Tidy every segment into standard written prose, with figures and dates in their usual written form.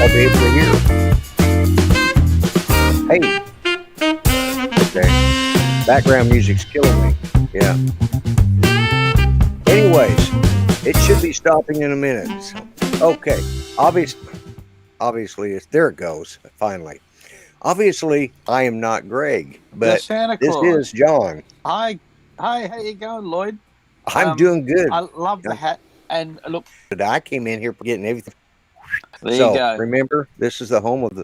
I'll be able to hear. Hey. Okay. Background music's killing me. Yeah. Anyways, it should be stopping in a minute. So, okay. Obviously, there it goes. Finally. Obviously, I am not Greg, but this is John. Hi, how you going, Lloyd? I'm doing good. I love the hat. And look, I came in here getting everything. There you go. Remember, this is the home of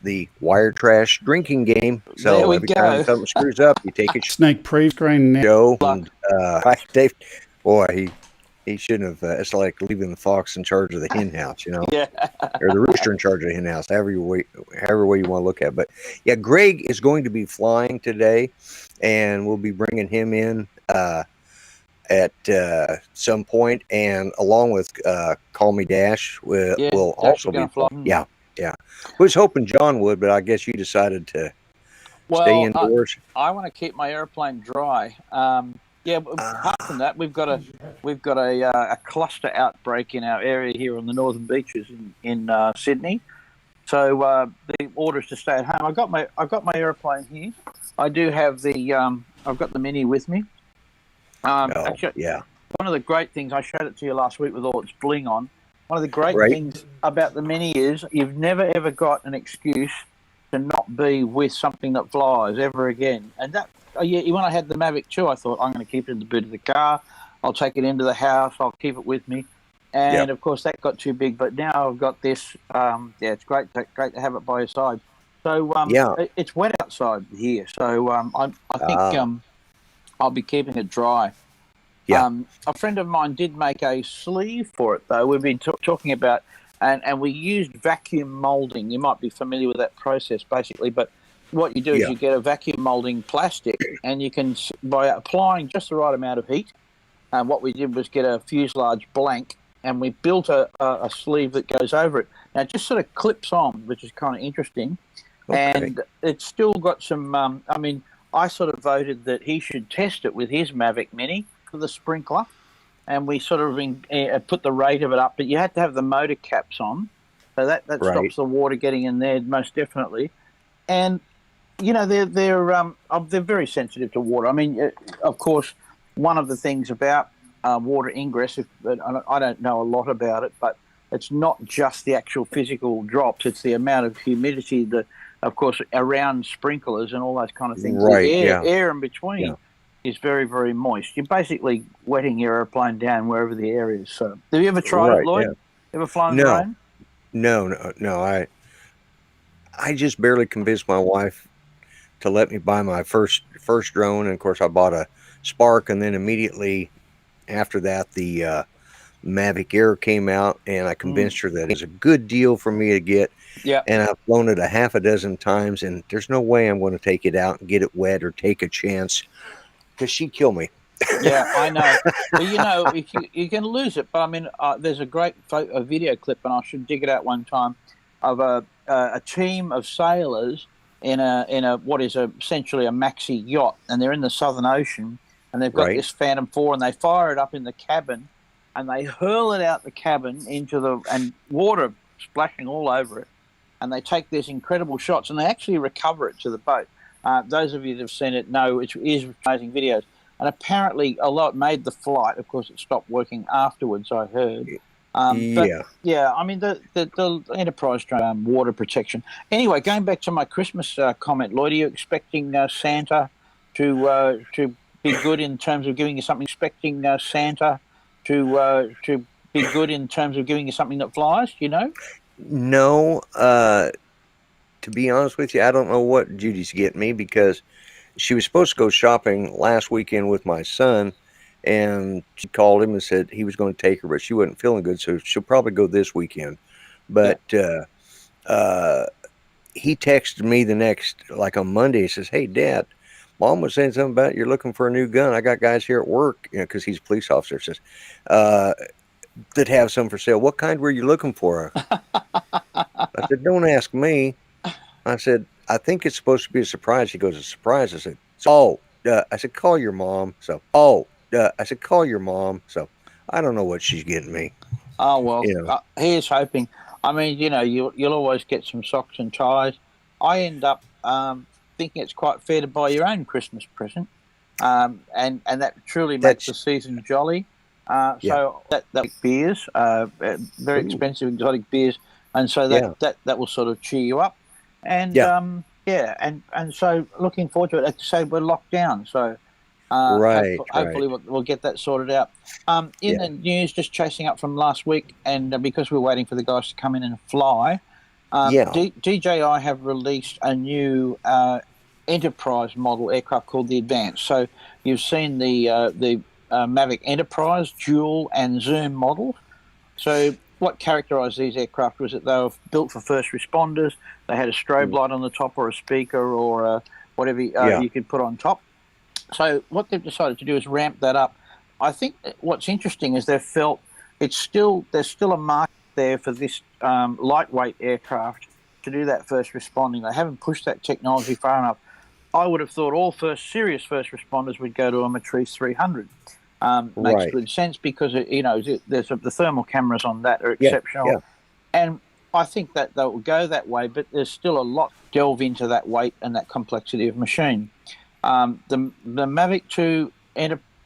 the wire trash drinking game. So every time something screws up, you take a snake praise screen. Joe and Dave. Boy, he shouldn't have. It's like leaving the fox in charge of the hen house, you know, or the rooster in charge of the hen house. However way you want to look at it. But yeah, Greg is going to be flying today, and we'll be bringing him in at some point, and along with Call Me Dash will also be flying. Yeah. We was hoping John would, but I guess you decided to stay indoors. I want to keep my airplane dry. Apart from that, we've got a cluster outbreak in our area here on the northern beaches in Sydney. So the order is to stay at home. I've got my airplane here. I do have I've got the Mini with me. Actually, one of the great things, I showed it to you last week with all its bling on. One of the great things about the Mini is you've never ever got an excuse to not be with something that flies ever again. And that, when I had the Mavic 2, I thought, I'm going to keep it in the boot of the car. I'll take it into the house. I'll keep it with me. And of course, that got too big. But now I've got this. It's great to have it by your side. So it's wet outside here. So I think I'll be keeping it dry. Yeah. A friend of mine did make a sleeve for it, though. We've been talking about, and we used vacuum molding. You might be familiar with that process, basically. But what you do is you get a vacuum molding plastic, and you can, by applying just the right amount of heat, and what we did was get a fuselage blank, and we built a sleeve that goes over it. Now, it just sort of clips on, which is kind of interesting. Okay. And it's still got some, I sort of voted that he should test it with his Mavic Mini for the sprinkler, and we sort of put the rate of it up, but you had to have the motor caps on, so that stops the water getting in there most definitely. And you know, they're very sensitive to water. I mean, of course, one of the things about water ingress, I don't know a lot about it, but it's not just the actual physical drops; it's the amount of humidity that, of course, around sprinklers and all those kind of things. Right. The air in between is very, very moist. You're basically wetting your airplane down wherever the air is. So, have you ever tried it, Lloyd? Ever flown a drone? No. I just barely convinced my wife to let me buy my first drone, and of course, I bought a Spark, and then immediately after that, the Mavic Air came out, and I convinced her that it's a good deal for me to get. Yeah. And I've flown it a half a dozen times, and there's no way I'm going to take it out and get it wet or take a chance, because she'd kill me. Yeah, I know. Well, you know, if you can lose it, but I mean, there's a great video clip, and I should dig it out one time, of a team of sailors in a what is essentially a maxi yacht, and they're in the Southern Ocean, and they've got this Phantom 4, and they fire it up in the cabin, and they hurl it out the cabin and water splashing all over it, and they take these incredible shots, and they actually recover it to the boat. Those of you that have seen it know it is amazing videos. And apparently, although it made the flight, of course, it stopped working afterwards, I heard. But yeah, I mean the Enterprise drone, water protection. Anyway, going back to my Christmas comment, Lloyd, are you expecting Santa to be good in terms of giving you something? Expecting Santa to be good in terms of giving you something that flies? You know? No, to be honest with you, I don't know what Judy's getting me, because she was supposed to go shopping last weekend with my son, and she called him and said he was going to take her, but she wasn't feeling good, so she'll probably go this weekend. But he texted me the next, like on Monday. He says, "Hey, Dad, Mom was saying something about you're looking for a new gun. I got guys here at work, because he's a police officer. Says that have some for sale. What kind were you looking for?" I said, "Don't ask me." I said, "I think it's supposed to be a surprise." He goes, "A surprise?" I said, I said, "Call your mom." So, I said, "Call your mom." So, I don't know what she's getting me. Oh, well, here's hoping. I mean, you'll always get some socks and ties. I end up thinking it's quite fair to buy your own Christmas present, and that truly makes the season jolly. So that beers, very expensive exotic beers, and so that will sort of cheer you up. And and so looking forward to it. Like I say, we're locked down, so hopefully we'll get that sorted out. In the news, just chasing up from last week, and because we're waiting for the guys to come in and fly, DJI have released a new Enterprise model aircraft called the Advance. So you've seen the Mavic Enterprise dual and zoom models. So what characterised these aircraft was that they were built for first responders. They had a strobe light on the top, or a speaker, or whatever you could put on top. So what they've decided to do is ramp that up. I think what's interesting is they've felt there's still a market there for this lightweight aircraft to do that first responding. They haven't pushed that technology far enough. I would have thought all serious first responders would go to a Matrice 300. Makes good sense, because there's the thermal cameras on that are exceptional, and I think that they will go that way. But there's still a lot to delve into that weight and that complexity of machine. The Mavic 2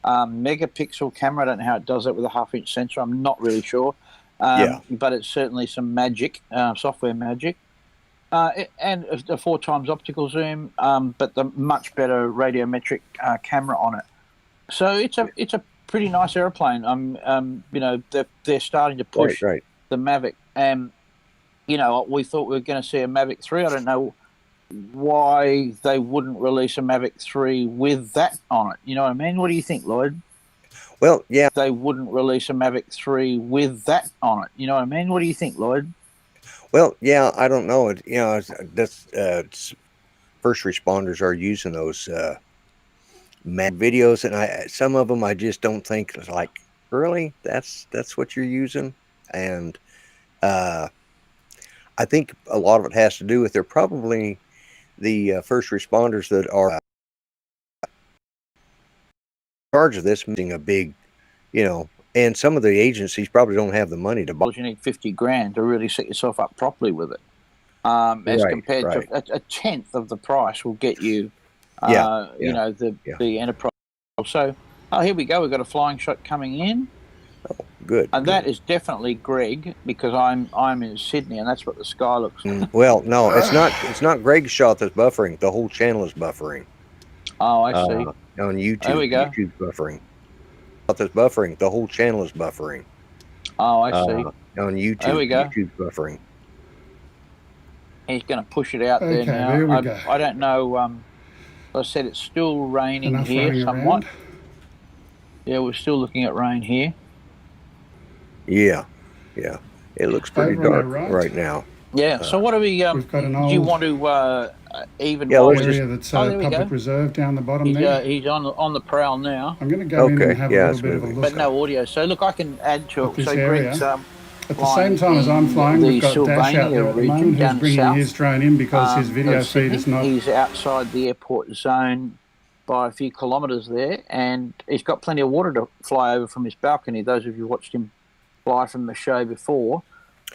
megapixel camera, I don't know how it does that with a half-inch sensor. I'm not really sure, but it's certainly some magic, software magic. And a 4 times optical zoom, but the much better radiometric camera on it. So it's a pretty nice airplane. They're starting to push the Mavic, and we thought we were going to see a Mavic 3. I don't know why they wouldn't release a Mavic 3 with that on it. You know what I mean? What do you think, Lloyd? Well, yeah, they wouldn't release a Mavic 3 with that on it. You know what I mean? What do you think, Lloyd? Well, yeah, I don't know. That's first responders are using those videos, and some of them I just don't think, like, really that's what you're using. And I think a lot of it has to do with they're probably the first responders that are in charge of this, using a big, and some of the agencies probably don't have the money to buy. You need $50,000 to really set yourself up properly with it. As compared to a tenth of the price will get you, the Enterprise. So, here we go. We've got a flying shot coming in. Oh, good. And that is definitely Greg, because I'm in Sydney, and that's what the sky looks like. Well, no, it's not. It's not Greg's shot that's buffering. The whole channel is buffering. Oh, I see. On YouTube, there we go. YouTube's buffering. That's buffering. The whole channel is buffering. Oh, I see. On YouTube, there we go. YouTube's buffering. He's going to push it out there now. There we go. I don't know. I said it's still raining here somewhat. Around. Yeah, we're still looking at rain here. Yeah. It looks pretty dark right now. Yeah. So what do we? We've got an do you want to even? Area that's public reserve down the bottom there. He's on the prowl now. I'm going to go in and have a little bit of a look. But no audio. So look, I can add to it. So Greg's at the same time as I'm flying, we've got Dash out there at the moment who's bringing his drone in because his video feed is not... He's outside the airport zone by a few kilometres there, and he's got plenty of water to fly over from his balcony. Those of you who watched him fly from the show before,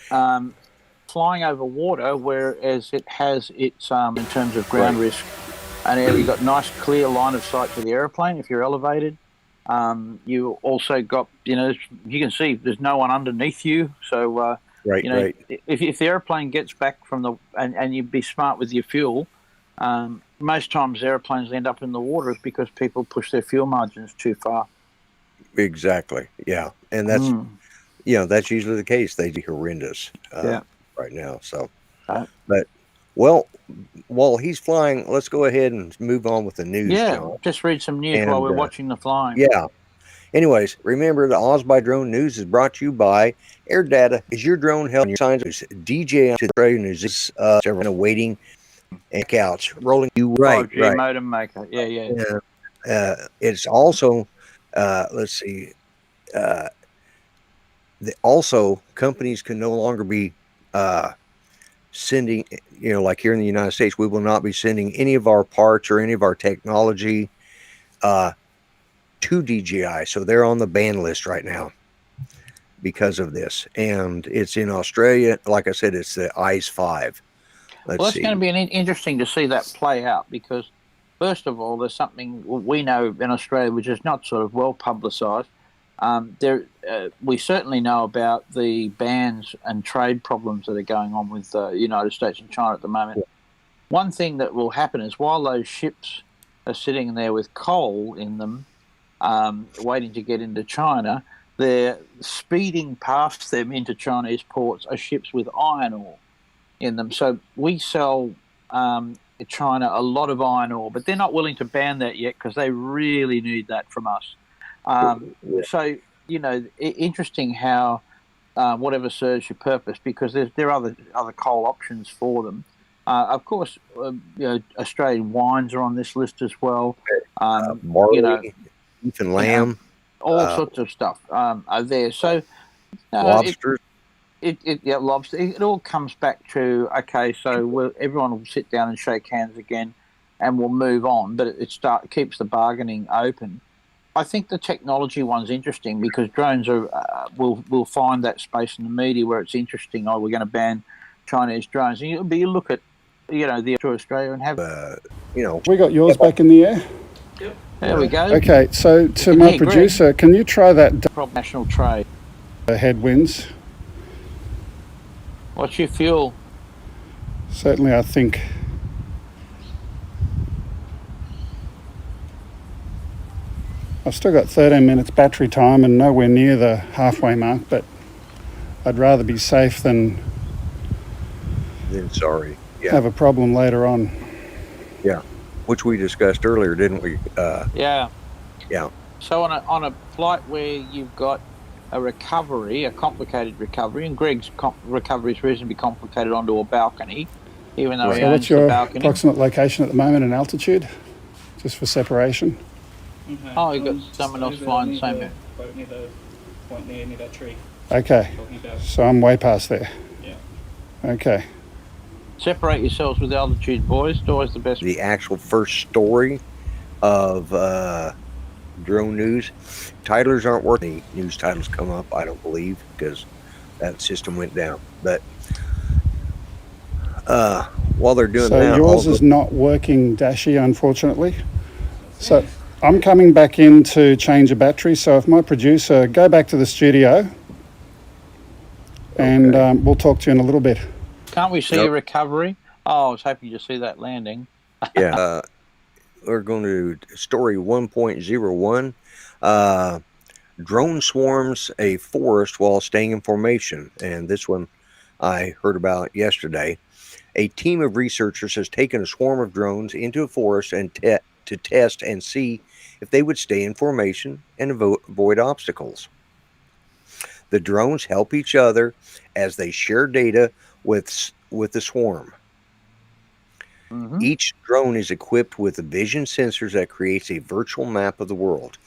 flying over water, whereas it has its, in terms of ground risk, and you've got nice clear line of sight to the aeroplane if you're elevated. You also got, you can see there's no one underneath you. So, right. If the airplane gets back from and you'd be smart with your fuel, most times airplanes end up in the water is because people push their fuel margins too far. Exactly. Yeah. And that's, that's usually the case. They'd be horrendous right now. So, but, well, while he's flying, let's go ahead and move on with the news, John. Just read some news while we're watching the flying. Yeah. Anyways, remember the OzByDrone news is brought to you by AirData. Is your drone helping your signs? DJ to Australia News is awaiting and couch rolling you right. modem maker. Yeah. It's also let's see. Also, companies can no longer be sending. Like here in the United States, we will not be sending any of our parts or any of our technology to DJI, so they're on the ban list right now because of this. And it's in Australia. Like I said, it's the ICE 5. It's going to be interesting to see that play out because, first of all, there's something we know in Australia which is not sort of well publicised. We certainly know about the bans and trade problems that are going on with the United States and China at the moment. One thing that will happen is while those ships are sitting there with coal in them, waiting to get into China, they're speeding past them into Chinese ports are ships with iron ore in them. So we sell China a lot of iron ore, but they're not willing to ban that yet because they really need that from us. So, interesting how whatever serves your purpose, because there are other coal options for them. Of course, Australian wines are on this list as well. Barley, beef and lamb, all sorts of stuff are there. So lobsters. Lobster. It all comes back to so everyone will sit down and shake hands again, and we'll move on. But it keeps the bargaining open. I think the technology one's interesting because drones are will find that space in the media where it's interesting. Oh, we're going to ban Chinese drones, and you look at to Australia and have We got yours back in the air. Yep. There we go. Okay, so to my producer, Greg, can you try that national trade headwinds? What's your fuel? Certainly, I think I've still got 13 minutes battery time and nowhere near the halfway mark, but I'd rather be safe than sorry. Yeah. Have a problem later on. Yeah, which we discussed earlier, didn't we? Yeah. So on a flight where you've got a complicated recovery, and Greg's recovery is reasonably complicated onto a balcony, even though he owns the balcony. What's your approximate location at the moment and altitude, just for separation? Oh, you've got someone else flying the same. Near the point near that tree. Okay, so I'm way past there. Yeah. Okay. Separate yourselves with altitude, boys. It's always the best. The actual first story of drone news. Titles aren't working. News titles come up, I don't believe, because that system went down. But while they're doing that... So yours is not working, Dashi, unfortunately. So I'm coming back in to change a battery. So if my producer, go back to the studio and we'll talk to you in a little bit. Can't we see your recovery? Oh, I was hoping to see that landing. Yeah. We're going to story 1.01. Drone swarms a forest while staying in formation. And this one I heard about yesterday. A team of researchers has taken a swarm of drones into a forest and to test and see if they would stay in formation and avoid obstacles. The drones help each other as they share data with the swarm. Mm-hmm. Each drone is equipped with vision sensors that creates a virtual map of the world.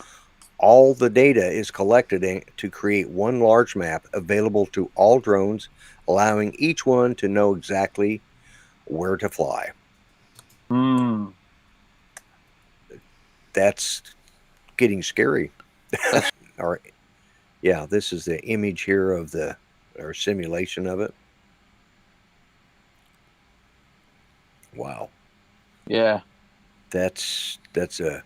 All the data is collected to create one large map available to all drones, allowing each one to know exactly where to fly. That's getting scary. All right. Yeah, this is the image here of our simulation of it. Wow. Yeah. That's a...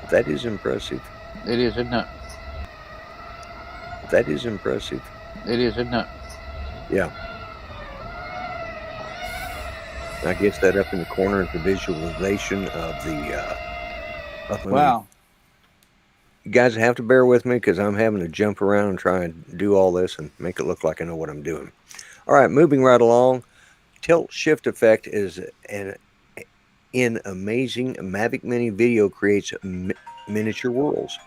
That is impressive. It is, isn't it? That is impressive. It is, isn't it? Yeah. I guess that up in the corner is the visualization of the movie. Wow. You guys have to bear with me because I'm having to jump around and try and do all this and make it look like I know what I'm doing. All right, moving right along. Tilt shift effect is an amazing Mavic Mini video creates miniature worlds.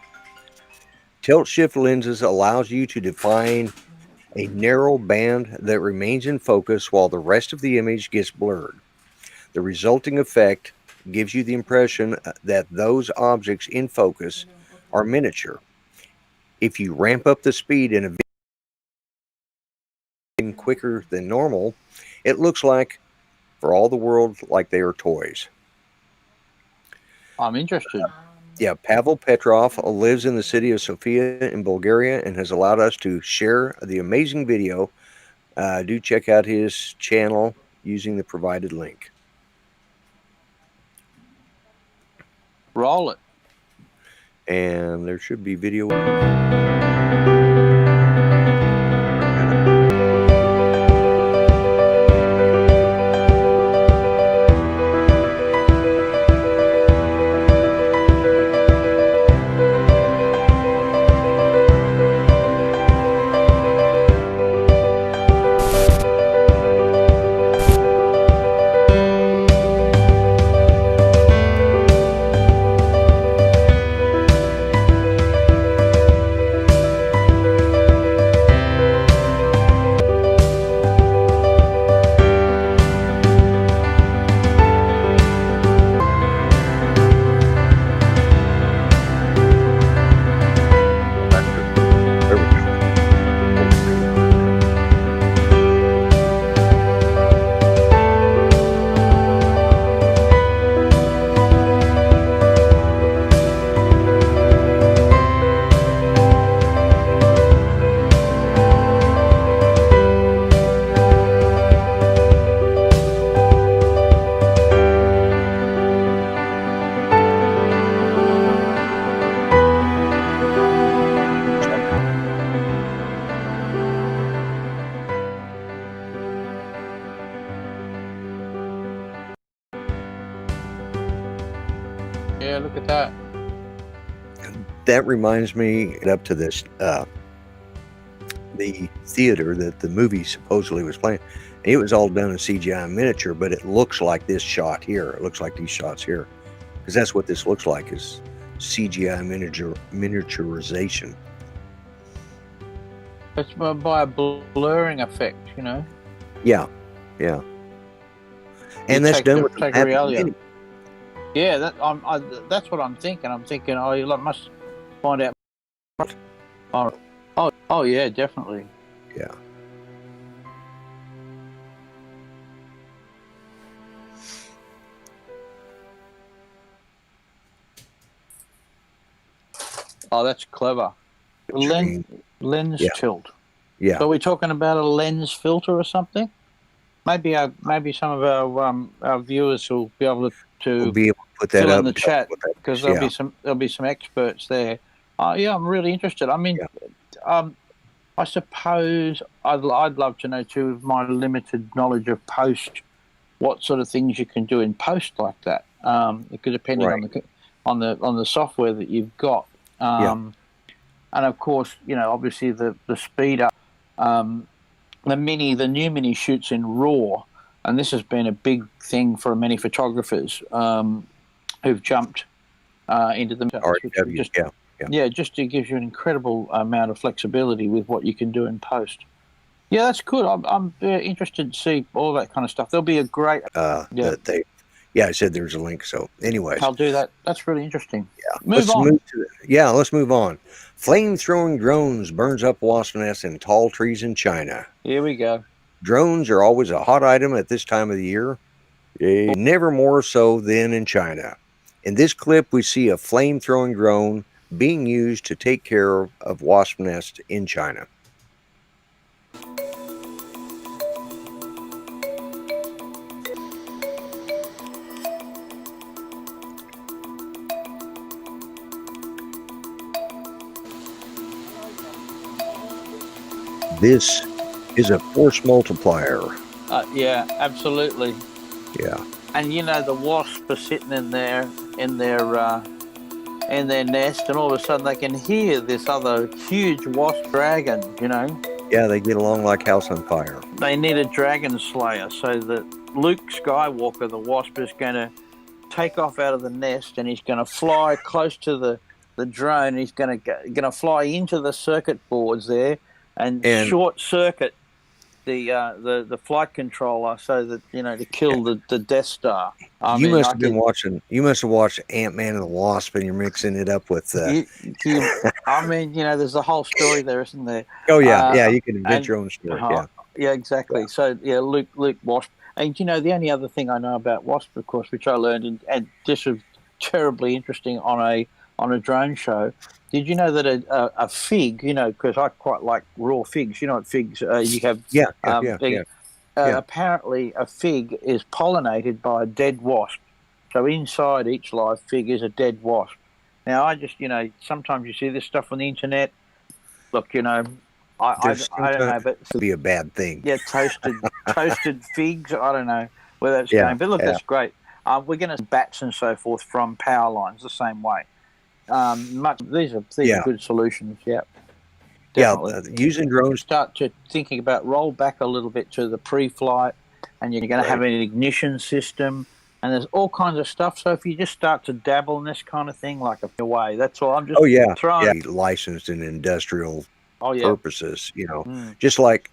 Tilt shift lenses allows you to define a narrow band that remains in focus while the rest of the image gets blurred. The resulting effect gives you the impression that those objects in focus are miniature. If you ramp up the speed in a video quicker than normal, it looks like, for all the world, like they are toys. I'm interested. Yeah, Pavel Petrov lives in the city of Sofia in Bulgaria and has allowed us to share the amazing video. Do check out his channel using the provided link. Roll it. And there should be video. Yeah, look at that. That reminds me up to this the theater that the movie supposedly was playing. It was all done in CGI miniature, but it looks like this shot here. It looks like these shots here, because that's what this looks like, is CGI miniaturization. It's by a blurring effect, you know. Yeah, yeah. And that's done with take the reality. Yeah, that's what I'm thinking. I'm thinking, oh, you must find out. Oh, yeah, definitely. Yeah. Oh, that's clever. Lens tilt. Yeah. So we're talking about a lens filter or something. Maybe some of our viewers will be able to We'll be able to put that fill up in the chat, because there'll yeah. be some experts there. Yeah, I'm really interested. I mean, I suppose I'd love to know too, with my limited knowledge of post, what sort of things you can do in post like that. Because depending on the software that you've got, and of course, you know, obviously the speed up, the new mini shoots in RAW, and this has been a big thing for many photographers who've jumped into the RW, just to give you an incredible amount of flexibility with what you can do in post. Yeah, that's good. I'm interested to see all that kind of stuff. There'll be a great I said there's a link. So anyways, I'll do that. That's really interesting. Yeah, let's move on. Flame-throwing drones burns up wasp nests in tall trees in China. Here we go. Drones are always a hot item at this time of the year. Never more so than in China. In this clip, we see a flame-throwing drone being used to take care of wasp nests in China. This is a force multiplier. Yeah, absolutely. Yeah. And the wasps are sitting in their nest, and all of a sudden they can hear this other huge wasp dragon. Yeah, they get along like house on fire. They need a dragon slayer, so that Luke Skywalker, the wasp, is going to take off out of the nest, and he's going to fly close to the drone. He's going to fly into the circuit boards there and short circuit the flight controller, so that to kill the Death Star. You must have watched Ant-Man and the Wasp, and you're mixing it up with. There's the whole story there, isn't there? Oh yeah, you can invent your own story. Yeah, exactly. Yeah. So Luke Wasp, and the only other thing I know about Wasp, of course, which I learned, and this was terribly interesting on a drone show. Did you know that a fig, because I quite like raw figs. You know what figs you have? Yeah. Apparently, a fig is pollinated by a dead wasp. So inside each live fig is a dead wasp. Now, I just, sometimes you see this stuff on the internet. Look, I don't know, but it'd be a bad thing. Yeah, toasted figs. I don't know where that's going, but look, that's great. We're going to bats and so forth from power lines the same way. These are good solutions. Yeah. Definitely. Yeah, using drones. Start to thinking about roll back a little bit to the pre-flight, and you're going to have an ignition system, and there's all kinds of stuff. So if you just start to dabble in this kind of thing, like a way, that's all. I'm just throwing. Yeah, licensed in industrial purposes. Just like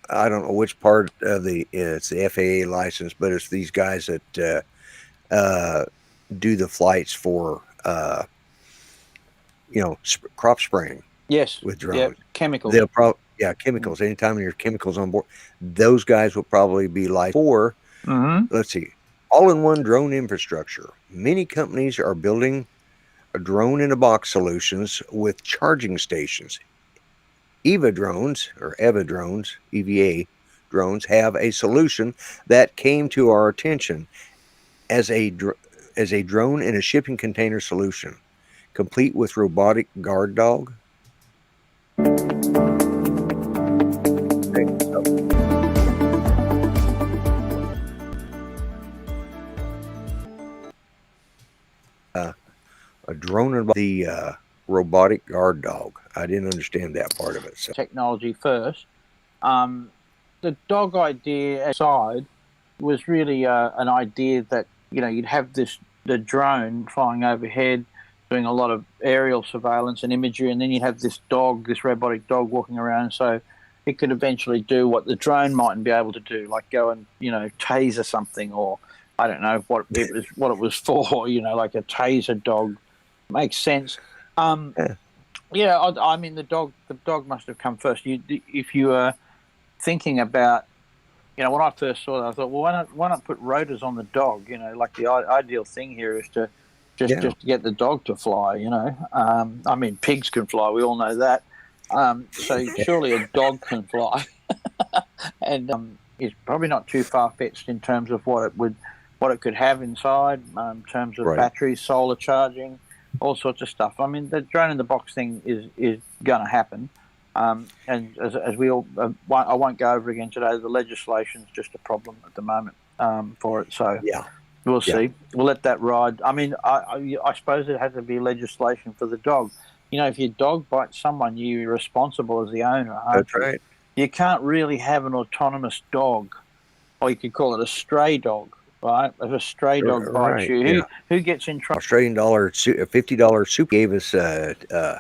I don't know which part of it's the FAA license, but it's these guys that do the flights for crop spraying. Yes, with drones. Yeah, chemicals. They'll chemicals. Anytime there's chemicals on board, those guys will probably be like for. Let's see, all-in-one drone infrastructure. Many companies are building a drone-in-a-box solutions with charging stations. EVA drones, EVA drones, have a solution that came to our attention as a drone in a shipping container solution, complete with robotic guard dog. A drone and the robotic guard dog. I didn't understand that part of it. So. Technology first. The dog idea aside was really an idea that you'd have the drone flying overhead, doing a lot of aerial surveillance and imagery, and then you'd have this robotic dog walking around, so it could eventually do what the drone mightn't be able to do, like go and taser something, or I don't know what it was for, like a taser dog. Makes sense. I mean the dog must have come first. If you were thinking about, when I first saw that, I thought, well, why not put rotors on the dog? Like the ideal thing here is to just to get the dog to fly. I mean, pigs can fly. We all know that. So surely a dog can fly, and it's probably not too far-fetched in terms of what it could have inside, in terms of batteries, solar charging, all sorts of stuff. I mean, the drone in the box thing is going to happen. And as we all, I won't go over again today. The legislation's just a problem at the moment for it. So we'll see. We'll let that ride. I mean, I suppose it has to be legislation for the dog. If your dog bites someone, you're responsible as the owner. That's right. You can't really have an autonomous dog, or you could call it a stray dog, right? If a stray dog bites you, who gets in trouble? Australian dollar, $50 soup gave us $50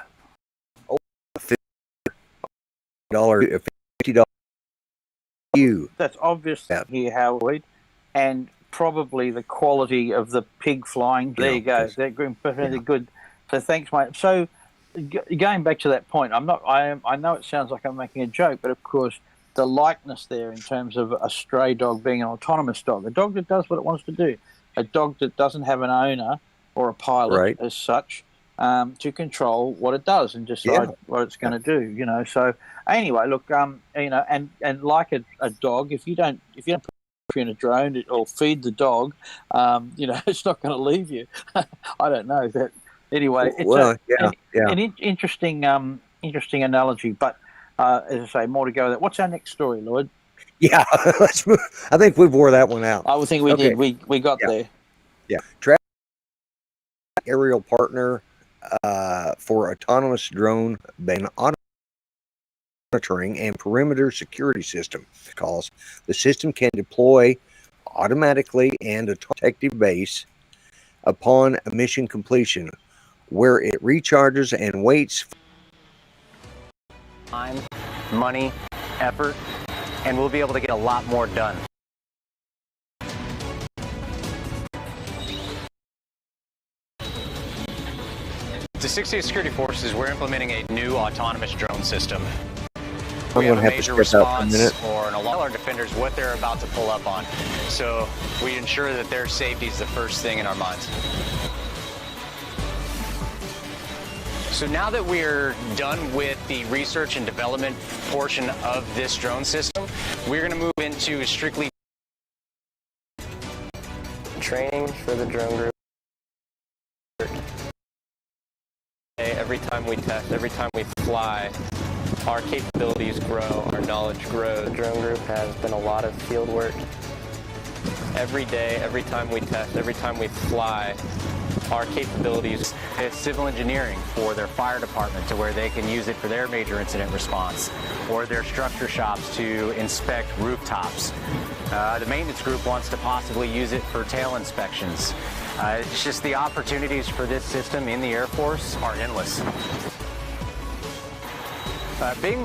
you. That's obvious here, Howard, and probably the quality of the pig flying. There you go. They're pretty good. So thanks, mate. So going back to that point, I know it sounds like I'm making a joke, but of course the likeness there in terms of a stray dog being an autonomous dog, a dog that does what it wants to do, a dog that doesn't have an owner or a pilot as such, to control what it does and decide what it's going to do. So anyway, look, and like a dog, if you don't put in a drone or feed the dog, it's not going to leave you. I don't know that. Anyway, it's an interesting analogy, but as I say, more to go with that. What's our next story, Lloyd? Yeah, let's move. I think we wore that one out. I would think we Okay. did. We got there. Yeah, Travis, aerial partner for autonomous drone monitoring and perimeter security system. Calls the system can deploy automatically and a protective base upon mission completion, where it recharges and waits. Time, money, effort, and we'll be able to get a lot more done. To 60th Security Forces, we're implementing a new autonomous drone system. We have a major response or an alarm. Tell our defenders what they're about to pull up on, so we ensure that their safety is the first thing in our minds. So now that we're done with the research and development portion of this drone system, we're going to move into strictly training for the drone group. Every time we test, every time we fly, our capabilities grow, our knowledge grows. The drone group has been a lot of field work. Every day, every time we test, every time we fly, our capabilities. It's civil engineering for their fire department to where they can use it for their major incident response, or their structure shops to inspect rooftops. The maintenance group wants to possibly use it for tail inspections. It's just the opportunities for this system in the Air Force are endless. Being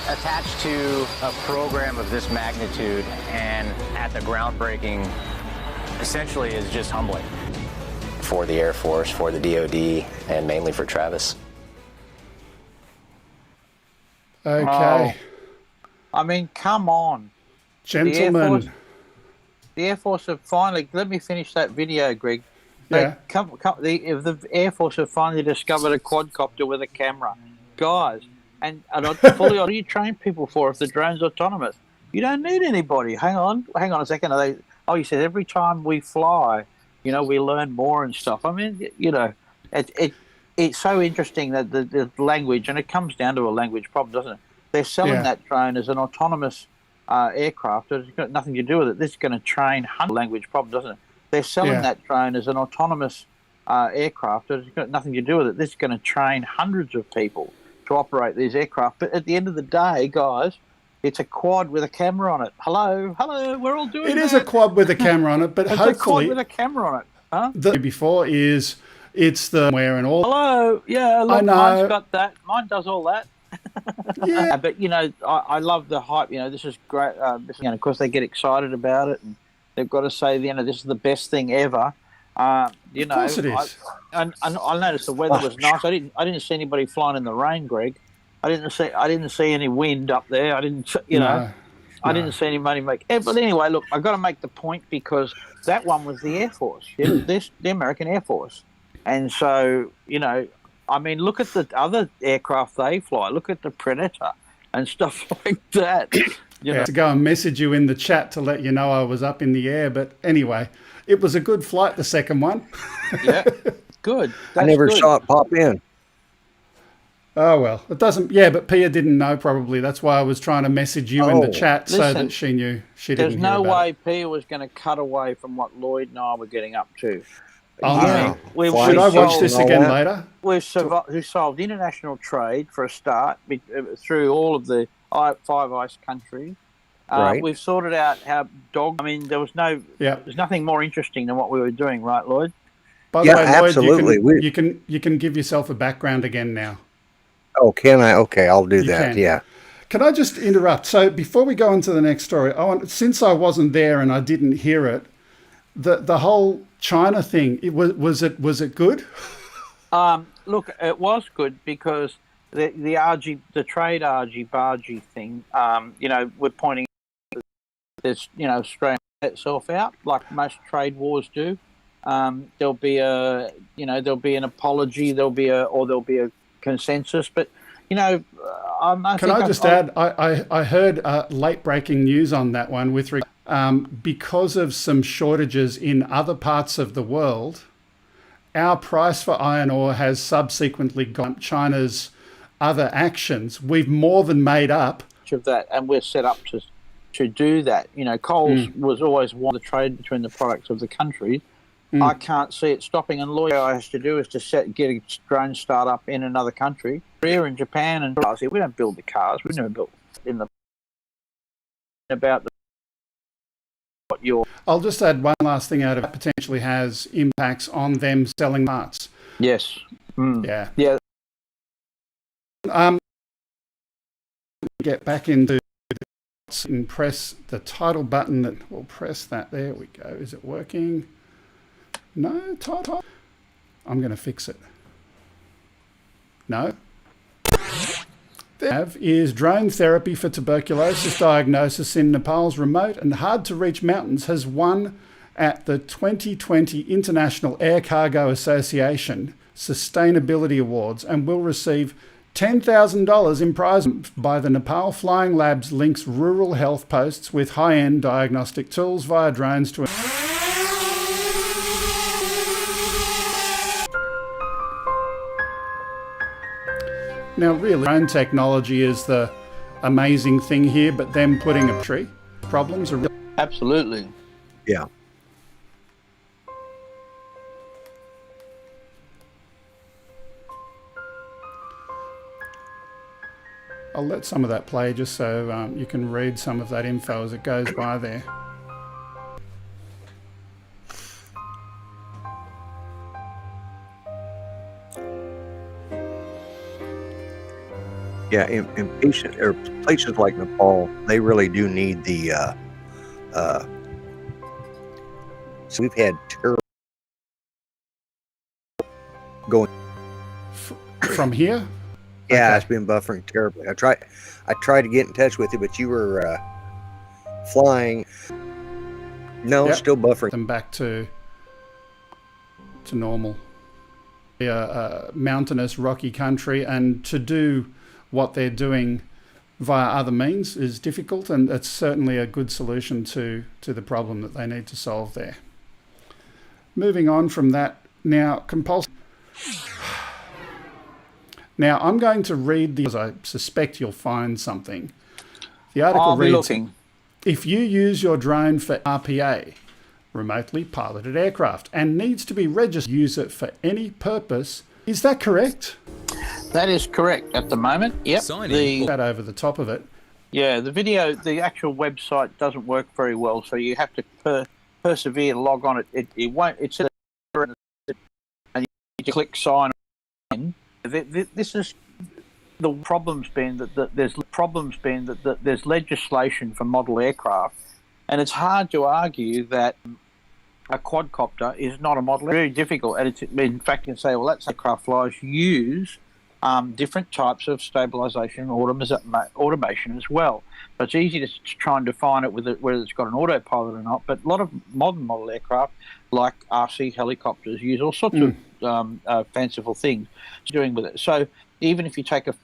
attached to a program of this magnitude and at the groundbreaking essentially is just humbling. For the Air Force, for the DoD, and mainly for Travis. Okay. I mean, come on. Gentlemen. The Air Force have finally, let me finish that video, Greg. Yeah. The Air Force have finally discovered a quadcopter with a camera. Guys, and fully, what do you train people for if the drone's autonomous? You don't need anybody. Hang on a second. You said every time we fly, we learn more and stuff. I mean, it's so interesting that the language, and it comes down to a language problem, doesn't it? They're selling that drone as an autonomous aircraft. It's got nothing to do with it. This is going to train language problem, doesn't it? They're selling that drone as an autonomous aircraft. It's got nothing to do with it. This is going to train hundreds of people to operate these aircraft. But at the end of the day, guys, it's a quad with a camera on it. Hello, we're all doing it. It is a quad with a camera on it, but it's hopefully... a quad with a camera on it. Huh? Before is, it's the wear and all. Hello, yeah, look, mine's got that. Mine does all that. Yeah. But, I love the hype. This is great. Of course, they get excited about it, and they've got to say, this is the best thing ever. Of course it is. And I noticed the weather was nice. I didn't see anybody flying in the rain, Greg. I didn't see any wind up there. I didn't, I didn't see anybody make. But anyway, look, I got to make the point because that one was the Air Force, the American Air Force, and so I mean, look at the other aircraft they fly. Look at the Predator and stuff like that. To go and message you in the chat to let you know I was up in the air. But anyway, it was a good flight, the second one. Yeah, good. I never saw it pop in. Oh, well, it doesn't. Yeah, but Pia didn't know probably. That's why I was trying to message you in the chat so that she knew she didn't hear about it. There's no way Pia was going to cut away from what Lloyd and I were getting up to. Oh, no. Should I watch this again later? We've solved international trade for a start through all of the Five Ice countries. Right. We've sorted out how there's nothing more interesting than what we were doing, right, Lloyd? By the way, Lloyd, absolutely. You can give yourself a background again now. Oh, can I? Okay, I'll do that. Yeah. Can I just interrupt? So before we go into the next story, since I wasn't there and I didn't hear it, the whole China thing, was it good? Look, it was good because the trade argy-bargy thing, we're pointing out there's, Australia itself out like most trade wars do. There'll be an apology, there'll be a consensus, but can I just add? I heard late breaking news on that one with because of some shortages in other parts of the world. Our price for iron ore has subsequently gone. China's other actions, we've more than made up of that, and we're set up to do that. You know, Coles was always one of the trade between the products of the country. I can't see it stopping, and all Lawyer has to do is to get a drone startup in another country. Here in Japan and Brazil, we don't build the cars. We never built in the about the, what you're. I'll just add one last thing out of it. Potentially has impacts on them selling parts. Yes. Yeah. Yeah. Get back into and press the title button. That we'll press that. There we go. Is it working? No, title. I'm going to fix it. No. There is drone therapy for tuberculosis diagnosis in Nepal's remote and hard to reach mountains has won at the 2020 International Air Cargo Association Sustainability Awards and will receive $10,000 in prize by the Nepal Flying Labs links rural health posts with high-end diagnostic tools via drones to... Now, really, drone technology is the amazing thing here, but them putting a tree problems are real. Absolutely. Yeah. I'll let some of that play just so you can read some of that info as it goes by there. Yeah, in places like Nepal, they really do need the. So we've had terrible going from here. Yeah, Okay. It's been buffering terribly. I tried to get in touch with you, but you were flying. No, Yep. still buffering. Them back to normal. Mountainous, rocky country, and to do what they're doing via other means is difficult, and it's certainly a good solution to the problem that they need to solve there. Moving on from that, now compulsory. Now I'm going to read because I suspect you'll find something. The article I'll be reads, looking. if you use your drone for RPA, remotely piloted aircraft, and needs to be registered, use it for any purpose. Is that correct? That is correct at the moment. Yep. That over the top of it. Yeah, the actual website doesn't work very well, so you have to persevere to log on. It won't. It's and you click sign in. This is the problem's been that there's legislation for model aircraft, and it's hard to argue that a quadcopter is not a model. It's very difficult, and it's in fact you can say, well, that's aircraft flyers use different types of stabilization automation as well. So it's easy to try and define it whether it's got an autopilot or not. But a lot of modern model aircraft, like RC helicopters, use all sorts of fanciful things doing with it. So even if you take a